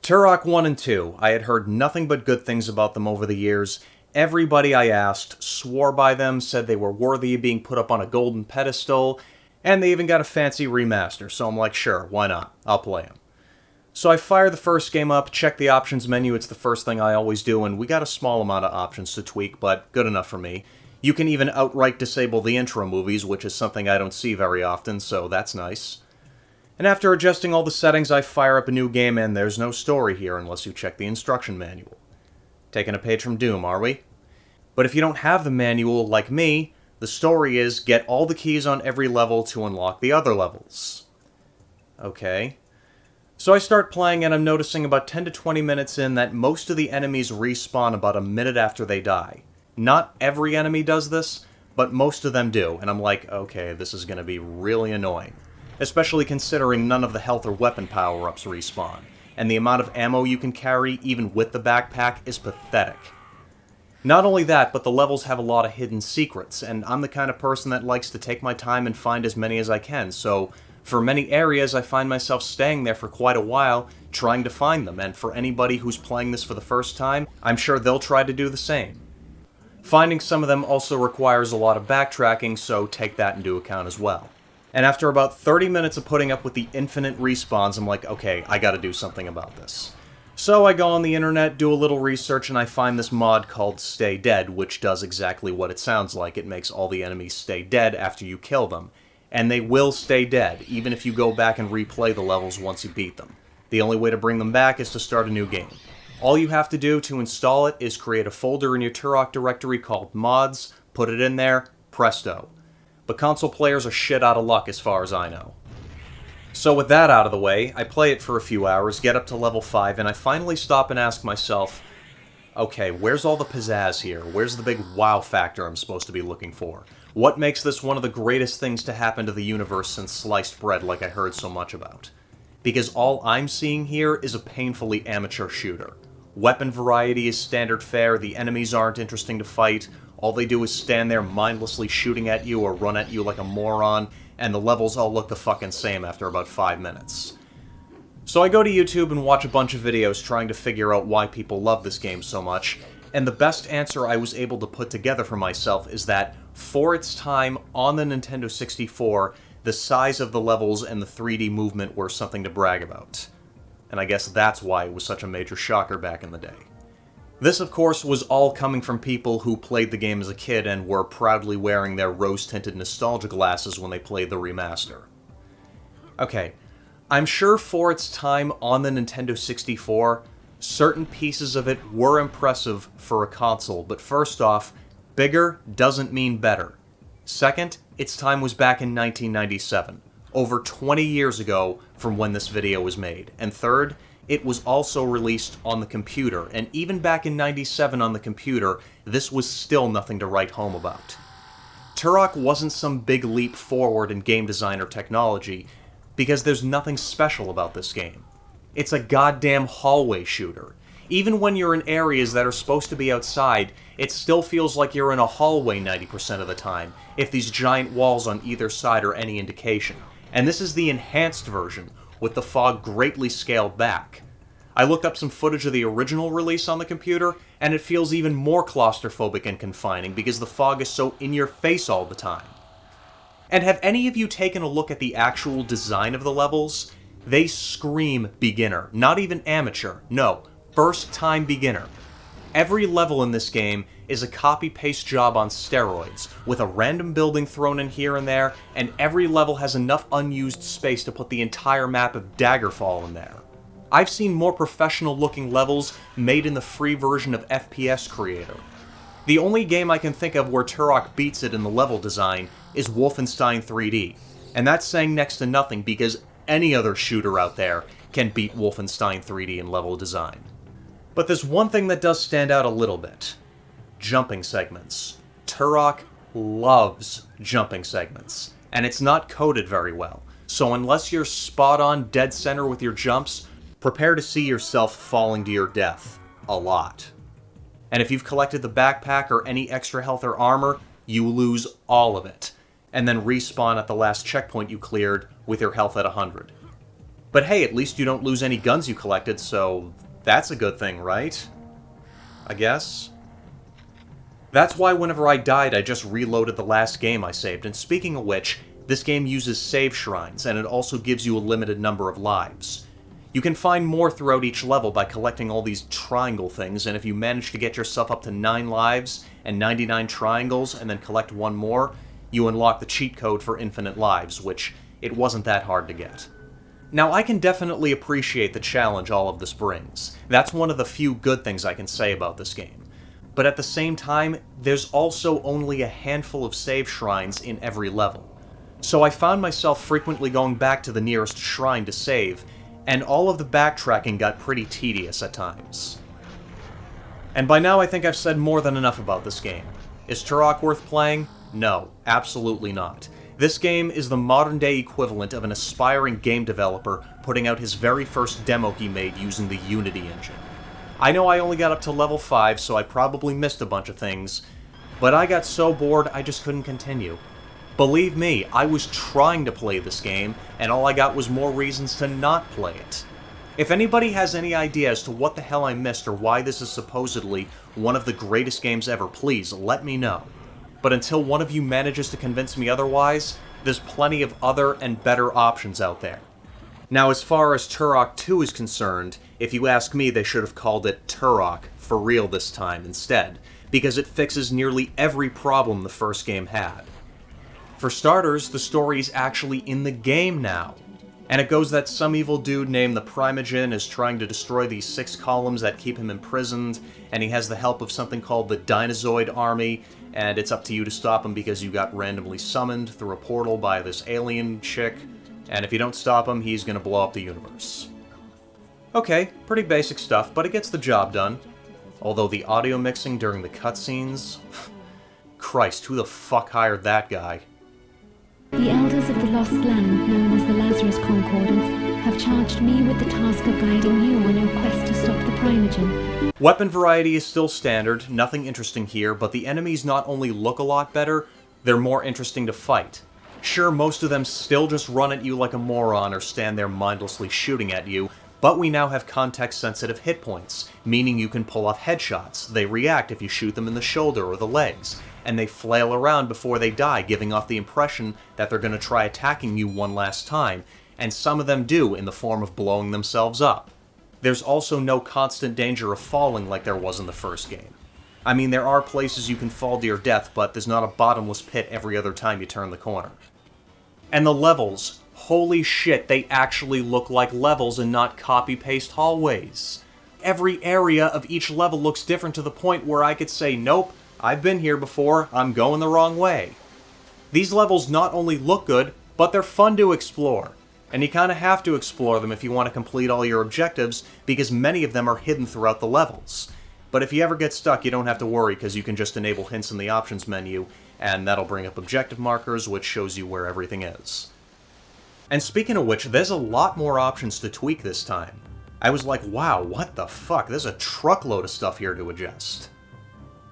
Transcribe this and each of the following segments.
Turok 1 and 2, I had heard nothing but good things about them over the years. Everybody I asked swore by them, said they were worthy of being put up on a golden pedestal, and they even got a fancy remaster, so I'm like, sure, why not? I'll play them. So I fire the first game up, check the options menu, it's the first thing I always do, and we got a small amount of options to tweak, but good enough for me. You can even outright disable the intro movies, which is something I don't see very often, so that's nice. And after adjusting all the settings, I fire up a new game, and there's no story here unless you check the instruction manual. Taking a page from Doom, are we? But if you don't have the manual, like me, the story is get all the keys on every level to unlock the other levels. Okay. So I start playing, and I'm noticing about 10 to 20 minutes in that most of the enemies respawn about a minute after they die. Not every enemy does this, but most of them do, and I'm like, okay, this is going to be really annoying. Especially considering none of the health or weapon power-ups respawn, and the amount of ammo you can carry, even with the backpack, is pathetic. Not only that, but the levels have a lot of hidden secrets, and I'm the kind of person that likes to take my time and find as many as I can, so for many areas I find myself staying there for quite a while, trying to find them, and for anybody who's playing this for the first time, I'm sure they'll try to do the same. Finding some of them also requires a lot of backtracking, so take that into account as well. And after about 30 minutes of putting up with the infinite respawns, I'm like, okay, I gotta do something about this. So I go on the internet, do a little research, and I find this mod called Stay Dead, which does exactly what it sounds like. It makes all the enemies stay dead after you kill them. And they will stay dead, even if you go back and replay the levels once you beat them. The only way to bring them back is to start a new game. All you have to do to install it is create a folder in your Turok directory called Mods, put it in there, presto. But console players are shit out of luck as far as I know. So with that out of the way, I play it for a few hours, get up to level 5, and I finally stop and ask myself, okay, where's all the pizzazz here? Where's the big wow factor I'm supposed to be looking for? What makes this one of the greatest things to happen to the universe since sliced bread like I heard so much about? Because all I'm seeing here is a painfully amateur shooter. Weapon variety is standard fare, the enemies aren't interesting to fight, all they do is stand there mindlessly shooting at you or run at you like a moron, and the levels all look the fucking same after about 5 minutes. So I go to YouTube and watch a bunch of videos trying to figure out why people love this game so much, and the best answer I was able to put together for myself is that, for its time on the Nintendo 64, the size of the levels and the 3D movement were something to brag about. And I guess that's why it was such a major shocker back in the day. This, of course, was all coming from people who played the game as a kid and were proudly wearing their rose-tinted nostalgia glasses when they played the remaster. Okay, I'm sure for its time on the Nintendo 64, certain pieces of it were impressive for a console, but first off, bigger doesn't mean better. Second, its time was back in 1997, over 20 years ago from when this video was made. And third, it was also released on the computer, and even back in '97 on the computer, this was still nothing to write home about. Turok wasn't some big leap forward in game design or technology, because there's nothing special about this game. It's a goddamn hallway shooter. Even when you're in areas that are supposed to be outside, it still feels like you're in a hallway 90% of the time, if these giant walls on either side are any indication. And this is the enhanced version, with the fog greatly scaled back. I looked up some footage of the original release on the computer, and it feels even more claustrophobic and confining because the fog is so in your face all the time. And have any of you taken a look at the actual design of the levels? They scream beginner, not even amateur, no, first-time beginner. Every level in this game is a copy-paste job on steroids, with a random building thrown in here and there, and every level has enough unused space to put the entire map of Daggerfall in there. I've seen more professional-looking levels made in the free version of FPS Creator. The only game I can think of where Turok beats it in the level design is Wolfenstein 3D, and that's saying next to nothing because any other shooter out there can beat Wolfenstein 3D in level design. But there's one thing that does stand out a little bit. Jumping segments. Turok loves jumping segments, and it's not coded very well, so unless you're spot on dead center with your jumps, prepare to see yourself falling to your death. A lot. And if you've collected the backpack or any extra health or armor, you lose all of it, and then respawn at the last checkpoint you cleared with your health at 100. But hey, at least you don't lose any guns you collected, so that's a good thing, right? I guess. That's why whenever I died, I just reloaded the last game I saved, and speaking of which, this game uses save shrines, and it also gives you a limited number of lives. You can find more throughout each level by collecting all these triangle things, and if you manage to get yourself up to 9 lives and 99 triangles, and then collect one more, you unlock the cheat code for infinite lives, which it wasn't that hard to get. Now, I can definitely appreciate the challenge all of this brings. That's one of the few good things I can say about this game. But at the same time, there's also only a handful of save shrines in every level. So I found myself frequently going back to the nearest shrine to save, and all of the backtracking got pretty tedious at times. And by now I think I've said more than enough about this game. Is Turok worth playing? No, absolutely not. This game is the modern-day equivalent of an aspiring game developer putting out his very first demo he made using the Unity engine. I know I only got up to level 5, so I probably missed a bunch of things, but I got so bored I just couldn't continue. Believe me, I was trying to play this game, and all I got was more reasons to not play it. If anybody has any idea as to what the hell I missed or why this is supposedly one of the greatest games ever, please let me know. But until one of you manages to convince me otherwise, there's plenty of other and better options out there. Now, as far as Turok 2 is concerned, if you ask me, they should have called it Turok for real this time instead, because it fixes nearly every problem the first game had. For starters, the story is actually in the game now, and it goes that some evil dude named the Primogen is trying to destroy these 6 columns that keep him imprisoned, and he has the help of something called the Dinozoid Army, and it's up to you to stop him because you got randomly summoned through a portal by this alien chick, and if you don't stop him, he's gonna blow up the universe. Okay, pretty basic stuff, but it gets the job done. Although the audio mixing during the cutscenes... Christ, who the fuck hired that guy? The elders of the Lost Land, known as the Lazarus Concordance, have charged me with the task of guiding you on your quest to stop the Primogen. Weapon variety is still standard, nothing interesting here, but the enemies not only look a lot better, they're more interesting to fight. Sure, most of them still just run at you like a moron or stand there mindlessly shooting at you, but we now have context-sensitive hit points, meaning you can pull off headshots. They react if you shoot them in the shoulder or the legs, and they flail around before they die, giving off the impression that they're going to try attacking you one last time, and some of them do in the form of blowing themselves up. There's also no constant danger of falling like there was in the first game. I mean, there are places you can fall to your death, but there's not a bottomless pit every other time you turn the corner. And the levels, holy shit, they actually look like levels and not copy-paste hallways. Every area of each level looks different to the point where I could say, nope, I've been here before, I'm going the wrong way. These levels not only look good, but they're fun to explore. And you kinda have to explore them if you want to complete all your objectives, because many of them are hidden throughout the levels. But if you ever get stuck, you don't have to worry, because you can just enable hints in the options menu, and that'll bring up objective markers, which shows you where everything is. And speaking of which, there's a lot more options to tweak this time. I was like, wow, what the fuck, there's a truckload of stuff here to adjust.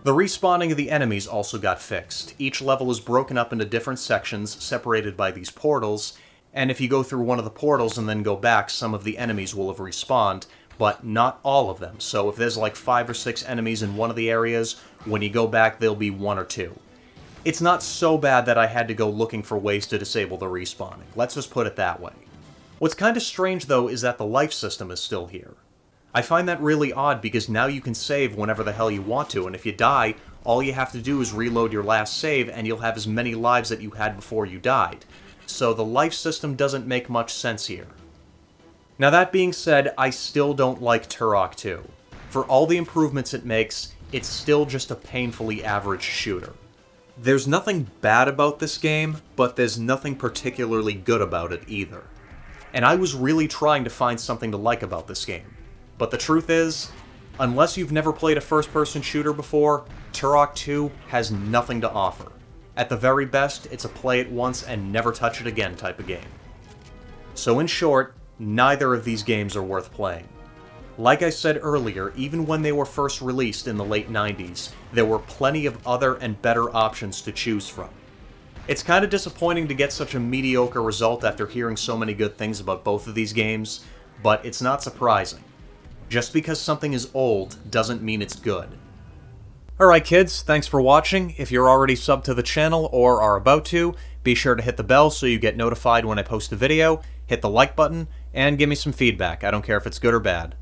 The respawning of the enemies also got fixed. Each level is broken up into different sections, separated by these portals, and if you go through one of the portals and then go back, some of the enemies will have respawned, but not all of them. So if there's like 5 or 6 enemies in one of the areas, when you go back, there'll be 1 or 2. It's not so bad that I had to go looking for ways to disable the respawning. Let's just put it that way. What's kind of strange, though, is that the life system is still here. I find that really odd because now you can save whenever the hell you want to, and if you die, all you have to do is reload your last save and you'll have as many lives that you had before you died. So the life system doesn't make much sense here. Now that being said, I still don't like Turok 2. For all the improvements it makes, it's still just a painfully average shooter. There's nothing bad about this game, but there's nothing particularly good about it either. And I was really trying to find something to like about this game. But the truth is, unless you've never played a first-person shooter before, Turok 2 has nothing to offer. At the very best, it's a play it once and never touch it again type of game. So in short, neither of these games are worth playing. Like I said earlier, even when they were first released in the late 90s, there were plenty of other and better options to choose from. It's kind of disappointing to get such a mediocre result after hearing so many good things about both of these games, but it's not surprising. Just because something is old doesn't mean it's good. Alright kids, thanks for watching. If you're already subbed to the channel or are about to, be sure to hit the bell so you get notified when I post a video, hit the like button, and give me some feedback. I don't care if it's good or bad.